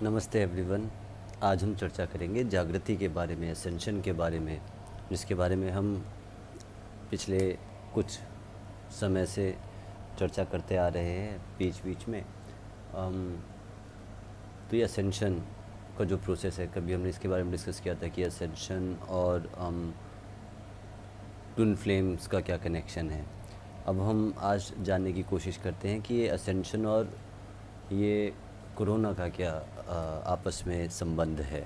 नमस्ते एवरीवन। आज हम चर्चा करेंगे जागृति के बारे में, असेंशन के बारे में, जिसके बारे में हम पिछले कुछ समय से चर्चा करते आ रहे हैं बीच बीच में। तो ये असेंशन का जो प्रोसेस है, कभी हमने इसके बारे में डिस्कस किया था कि असेंशन और ट्विन फ्लेम्स का क्या कनेक्शन है। अब हम आज जानने की कोशिश करते हैं कि ये असेंशन और ये कोरोना का क्या आपस में संबंध है।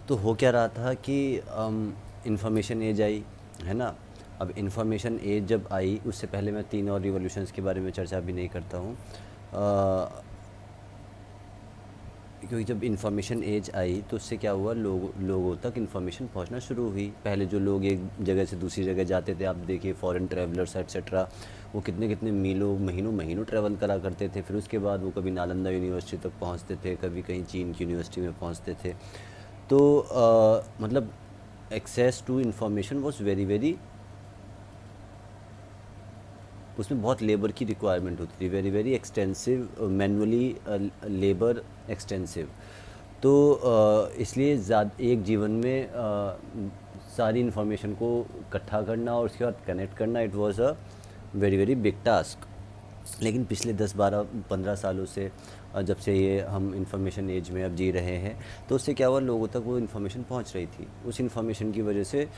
तो हो क्या रहा था कि इंफॉर्मेशन एज आई, है ना। अब इंफॉर्मेशन एज जब आई, उससे पहले मैं तीन और रिवॉल्यूशंस के बारे में चर्चा भी नहीं करता हूँ, क्योंकि जब इंफॉर्मेशन एज आई तो उससे क्या हुआ, लोगों तक इंफॉर्मेशन पहुंचना शुरू हुई। पहले जो लोग एक जगह से दूसरी जगह जाते थे, आप देखिए फॉरेन ट्रैवलर्स एट्सेट्रा, वो कितने कितने मीलों महीनों महीनों ट्रैवल करा करते थे। फिर उसके बाद वो कभी नालंदा यूनिवर्सिटी तक पहुंचते थे, कभी कहीं चीन की यूनिवर्सिटी में पहुंचते थे। तो मतलब access to information was very very, उसमें बहुत लेबर की रिक्वायरमेंट होती थी, very very extensive, manually labour extensive. तो इसलिए एक जीवन में सारी इन्फॉर्मेशन को इकट्ठा करना और उसके बाद कनेक्ट करना, it was a very very big task. लेकिन पिछले 10-12-15 सालों से जब से ये हम इंफॉर्मेशन एज में अब जी रहे हैं, तो उससे क्या हुआ, लोगों तक वो इन्फॉर्मेशन पहुंच रही थी। उस इन्फॉर्मेशन की वजह से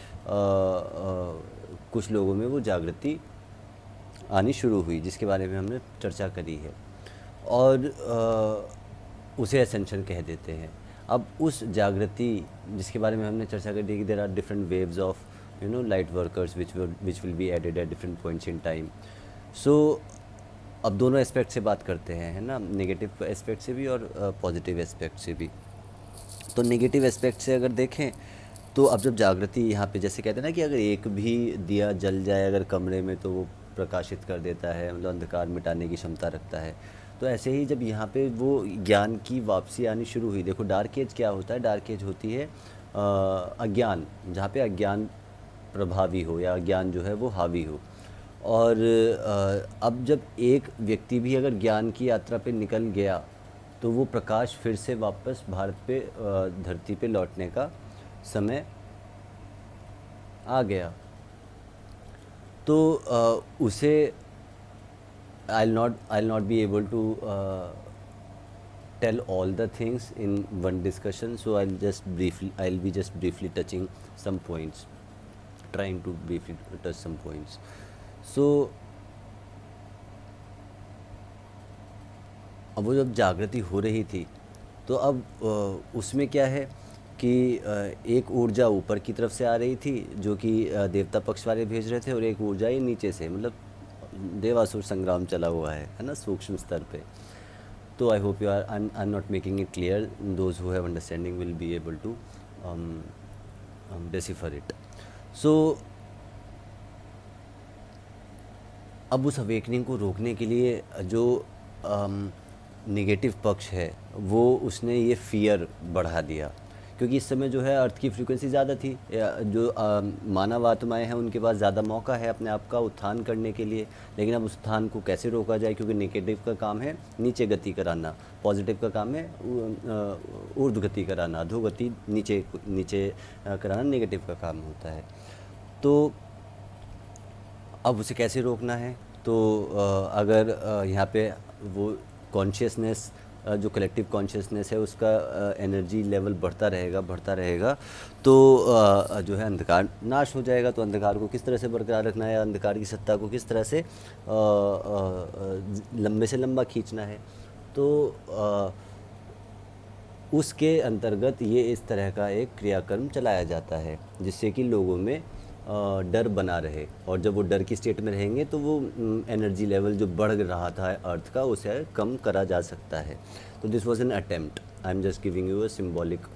कुछ लोगों में वो जागृति आनी शुरू हुई, जिसके बारे में हमने चर्चा करी है। और उसे एसेंशन कह देते हैं। अब उस जागृति जिसके बारे में हमने चर्चा करी कि there are different waves of light workers which will be added at different points in time. So अब दोनों एस्पेक्ट से बात करते हैं, है ना, नेगेटिव एस्पेक्ट से भी और पॉजिटिव एस्पेक्ट से भी। तो नेगेटिव एस्पेक्ट से अगर देखें तो अब जब जागृति यहाँ पे जैसे कहते हैं ना कि अगर एक भी दिया जल जाए अगर कमरे में तो वो प्रकाशित कर देता है, मतलब अंधकार मिटाने की क्षमता रखता है। तो ऐसे ही जब यहाँ पे वो ज्ञान की वापसी आनी शुरू हुई, देखो डार्क एज क्या होता है, डार्क एज होती है अज्ञान, जहाँ पे अज्ञान प्रभावी हो या अज्ञान जो है वो हावी हो। और अब जब एक व्यक्ति भी अगर ज्ञान की यात्रा पे निकल गया तो वो प्रकाश फिर से वापस भारत पे धरती पे लौटने का समय आ गया। तो उसे I'll not be able to tell all the things in one discussion, so I'll be just briefly touching some points, trying to briefly touch some points. So अब वो जब जागृति हो रही थी तो अब उसमें क्या है कि एक ऊर्जा ऊपर की तरफ से आ रही थी जो कि देवता पक्ष वाले भेज रहे थे, और एक ऊर्जा ये नीचे से, मतलब देवासुर संग्राम चला हुआ है ना, सूक्ष्म स्तर पे। तो I hope you are I am not making it clear, those who have understanding will be able to decipher it. So अब उस अवेकनिंग को रोकने के लिए जो नेगेटिव पक्ष है वो उसने ये फियर बढ़ा दिया, क्योंकि इस समय जो है अर्थ की फ्रीक्वेंसी ज़्यादा थी, जो मानव आत्माएं हैं उनके पास ज़्यादा मौका है अपने आप का उत्थान करने के लिए। लेकिन अब उस उत्थान को कैसे रोका जाए, क्योंकि नेगेटिव का काम है नीचे गति कराना, पॉजिटिव का काम है ऊर्ध्व गति कराना, अधोगति नीचे नीचे कराना नेगेटिव का काम होता है। तो अब उसे कैसे रोकना है, तो अगर यहाँ पे वो कॉन्शियसनेस, जो कलेक्टिव कॉन्शियसनेस है उसका एनर्जी लेवल बढ़ता रहेगा तो जो है अंधकार नाश हो जाएगा। तो अंधकार को किस तरह से बरकरार रखना है, अंधकार की सत्ता को किस तरह से लंबे से लंबा खींचना है, तो उसके अंतर्गत ये इस तरह का एक क्रियाक्रम चलाया जाता है जिससे कि लोगों में डर बना रहे। और जब वो डर की स्टेट में रहेंगे तो वो एनर्जी लेवल जो बढ़ रहा था अर्थ का उसे कम करा जा सकता है। तो this was an attempt, I am just giving you a symbolic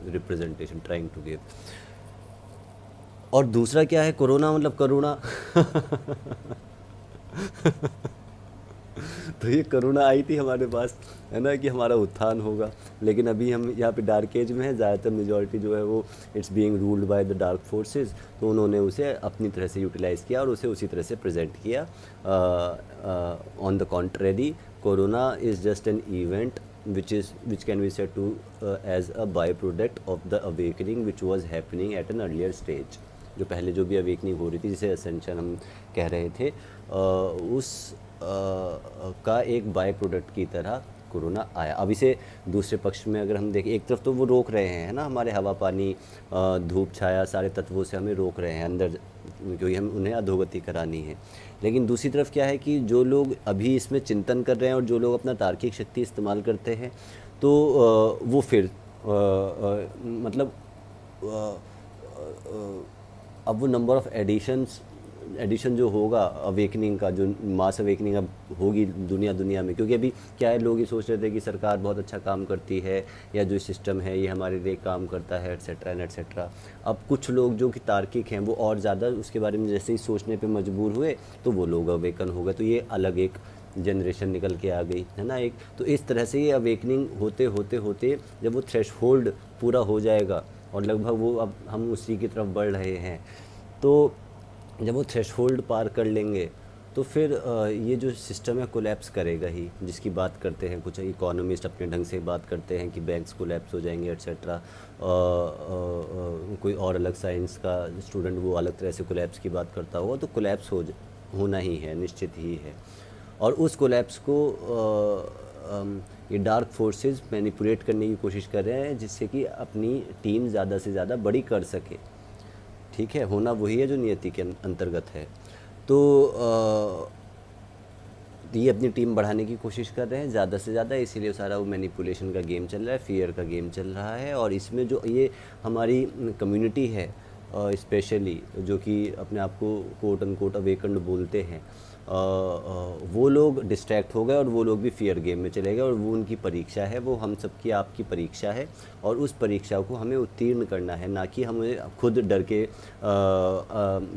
representation, trying to give. और दूसरा क्या है, कोरोना मतलब करुणा। तो ये करुणा आई थी हमारे पास, है ना, कि हमारा उत्थान होगा। लेकिन अभी हम यहाँ पे डार्क एज में हैं, ज़्यादातर मेजॉरिटी जो है वो it's being ruled by the dark forces. तो उन्होंने उसे अपनी तरह से यूटिलाइज़ किया और उसे उसी तरह से प्रेजेंट किया। On the contrary, corona is just an event which can be said to as a byproduct of the awakening which was happening at an earlier stage। जो पहले जो भी अवेकनिंग हो रही थी, जिसे असेंशन हम कह रहे थे, उस का एक बाय प्रोडक्ट की तरह कोरोना आया। अब इसे दूसरे पक्ष में अगर हम देखें, एक तरफ तो वो रोक रहे हैं, है ना, हमारे हवा पानी धूप छाया सारे तत्वों से हमें रोक रहे हैं अंदर, क्योंकि हम उन्हें अधोगति करानी है। लेकिन दूसरी तरफ क्या है कि जो लोग अभी इसमें चिंतन कर रहे हैं और जो लोग अपना तार्किक शक्ति इस्तेमाल करते हैं, तो वो फिर मतलब अब वो नंबर ऑफ़ एडिशन जो होगा अवेकनिंग का, जो मास अवेकनिंग अब होगी दुनिया में, क्योंकि अभी क्या है, लोग ये सोच रहे थे कि सरकार बहुत अच्छा काम करती है या जो सिस्टम है ये हमारे लिए काम करता है, एट्सेट्रा एंड एट्सेट्रा। अब कुछ लोग जो कि तार्किक हैं वो और ज़्यादा उसके बारे में जैसे ही सोचने पे मजबूर हुए, तो वो लोग अवेकन हो गए। तो ये अलग एक जनरेशन निकल के आ गई, है ना, एक। तो इस तरह से ये अवेकनिंग होते होते होते जब वो थ्रेशहोल्ड पूरा हो जाएगा, और लगभग वो अब हम उसी की तरफ बढ़ रहे हैं, तो जब वो थ्रेशहोल्ड पार कर लेंगे तो फिर ये जो सिस्टम है कोलैप्स करेगा ही, जिसकी बात करते हैं कुछ इकोनॉमिस्ट अपने ढंग से बात करते हैं कि बैंक्स कोलैप्स हो जाएंगे एट्सेट्रा। कोई और अलग साइंस का स्टूडेंट वो अलग तरह से कोलैप्स की बात करता होगा, तो कोलैप्स होना ही है, निश्चित ही है। और उस कोलैप्स को ये डार्क फोर्सेस मैनिपुलेट करने की कोशिश कर रहे हैं, जिससे कि अपनी टीम ज़्यादा से ज़्यादा बड़ी कर सके। ठीक है, होना वही है जो नियति के अंतर्गत है। तो ये अपनी टीम बढ़ाने की कोशिश कर रहे हैं ज़्यादा से ज़्यादा, इसीलिए सारा वो मैनिपुलेशन का गेम चल रहा है, फियर का गेम चल रहा है। और इसमें जो ये हमारी कम्युनिटी है स्पेशली, जो कि अपने आप को कोट अनकोट अवेकन्ड बोलते हैं, वो लोग डिस्ट्रैक्ट हो गए और वो लोग भी फियर गेम में चले गए। और वो उनकी परीक्षा है, वो हम सबकी आपकी परीक्षा है, और उस परीक्षा को हमें उत्तीर्ण करना है, ना कि हमें खुद डर के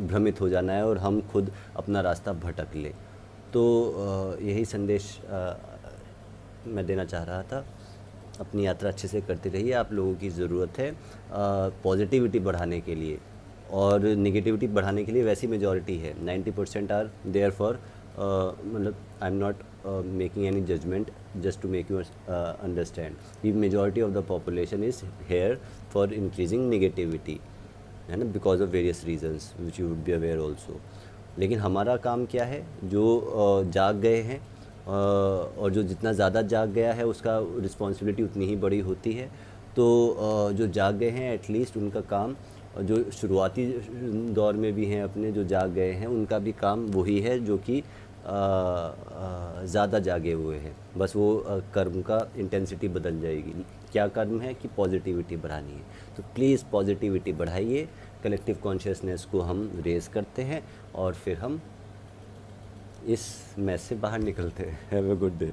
भ्रमित हो जाना है और हम खुद अपना रास्ता भटक लें। तो यही संदेश मैं देना चाह रहा था। अपनी यात्रा अच्छे से करते रहिए, आप लोगों की ज़रूरत है पॉजिटिविटी बढ़ाने के लिए, और नेगेटिविटी बढ़ाने के लिए वैसी मेजॉरिटी है, 90% आर देयर फॉर, मतलब I am not making any judgment, just to make you understand, the majority of the population is here for increasing negativity, है ना, because of various reasons which you would be aware also. लेकिन हमारा काम क्या है, जो जाग गए हैं, और जो जितना ज़्यादा जाग गया है उसका रिस्पॉन्सिबिलिटी उतनी ही बड़ी होती है। तो जो जाग गए हैं एटलीस्ट उनका काम, जो शुरुआती दौर में भी हैं अपने जो जाग गए हैं, उनका भी काम वही है जो कि ज़्यादा जागे हुए हैं। बस वो कर्म का इंटेंसिटी बदल जाएगी। क्या कर्म है कि पॉजिटिविटी बढ़ानी है, तो प्लीज़ पॉजिटिविटी बढ़ाइए। कलेक्टिव कॉन्शियसनेस को हम रेज़ करते हैं और फिर हम इस मैस से बाहर निकलते हैं। Have a good day.